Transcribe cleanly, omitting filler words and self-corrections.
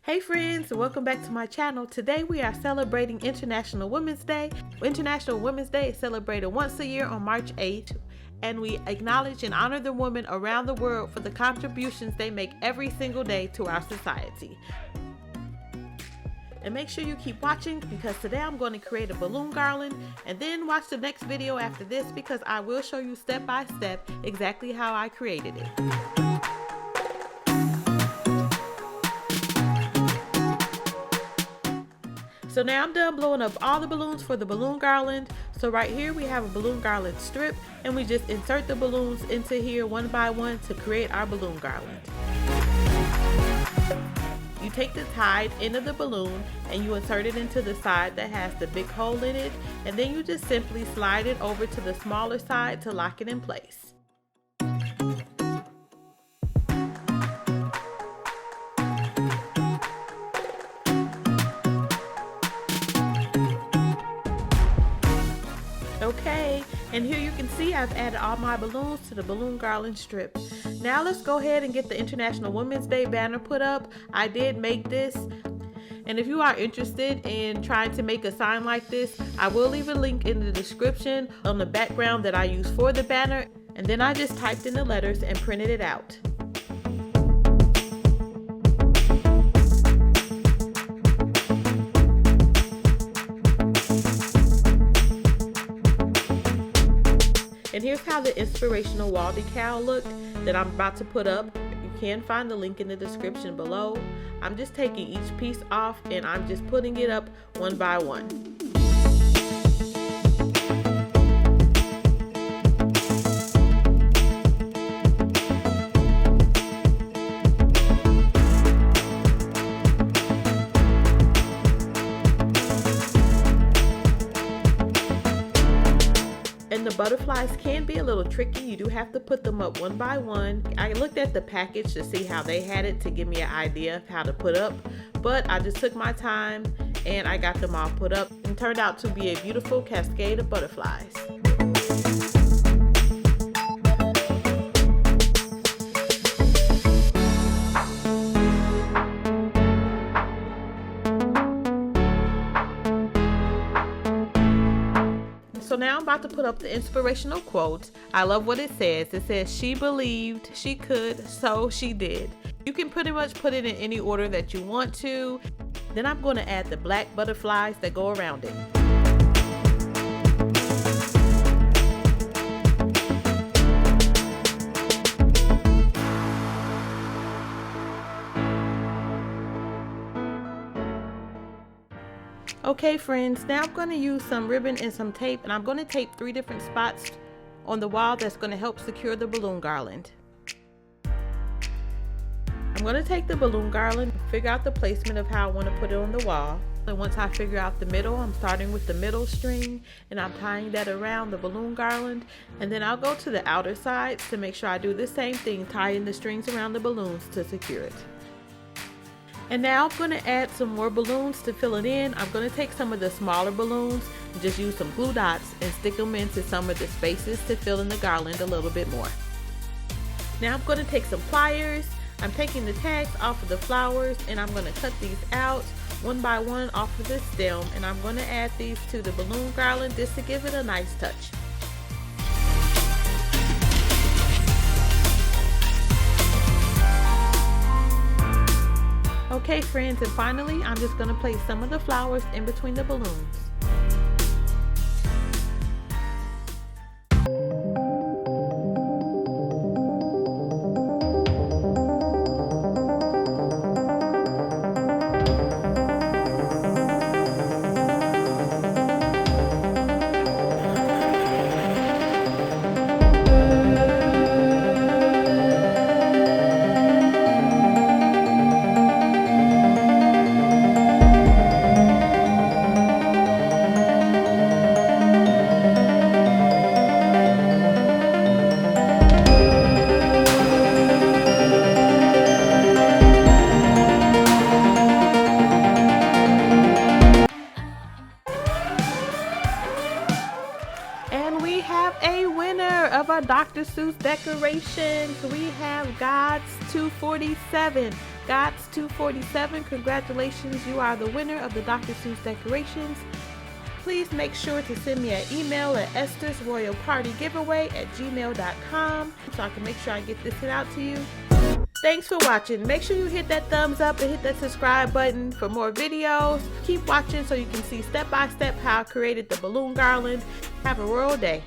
Hey friends, welcome back to my channel. Today we are celebrating International Women's Day. International Women's Day is celebrated once a year on March 8th, and we acknowledge and honor the women around the world for the contributions they make every single day to our society. And make sure you keep watching because today I'm going to create a balloon garland, and then watch the next video after this because I will show you step by step exactly how I created it. So now I'm done blowing up all the balloons for the balloon garland. So right here we have a balloon garland strip, and we just insert the balloons into here one by one to create our balloon garland. You take the tied end of the balloon and you insert it into the side that has the big hole in it, and then you just simply slide it over to the smaller side to lock it in place. Okay, and here you can see I've added all my balloons to the balloon garland strip. Now let's go ahead and get the International Women's Day banner put up. I did make this, and if you are interested in trying to make a sign like this, I will leave a link in the description on the background that I use for the banner, and then I just typed in the letters and printed it out. And here's how the inspirational wall decal looked that I'm about to put up. You can find the link in the description below. I'm just taking each piece off and I'm just putting it up one by one. And the butterflies can be a little tricky. You do have to put them up one by one. I looked at the package to see how they had it to give me an idea of how to put up, but I just took my time and I got them all put up and turned out to be a beautiful cascade of butterflies. So now I'm about to put up the inspirational quote. I love what it says. It says, "She believed she could, so she did." You can pretty much put it in any order that you want to. Then I'm going to add the black butterflies that go around it. Okay friends, now I'm going to use some ribbon and some tape, and I'm going to tape 3 different spots on the wall that's going to help secure the balloon garland. I'm going to take the balloon garland, figure out the placement of how I want to put it on the wall. And once I figure out the middle, I'm starting with the middle string and I'm tying that around the balloon garland, and then I'll go to the outer sides to make sure I do the same thing, tying the strings around the balloons to secure it. And now I'm going to add some more balloons to fill it in. I'm going to take some of the smaller balloons and just use some glue dots and stick them into some of the spaces to fill in the garland a little bit more. Now I'm going to take some pliers. I'm taking the tags off of the flowers and I'm going to cut these out one by one off of the stem, and I'm going to add these to the balloon garland just to give it a nice touch. Okay friends, and finally I'm just going to place some of the flowers in between the balloons. of our Dr. Seuss decorations, we have God's 247. Gots247, congratulations, you are the winner of the Dr. Seuss decorations. Please make sure to send me an email at Esthersroyalpartygiveaway@gmail.com so I can make sure I get this sent out to you. Thanks for watching. Make sure you hit that thumbs up and hit that subscribe button for more videos. Keep watching so you can see step by step how I created the balloon garland. Have a royal day.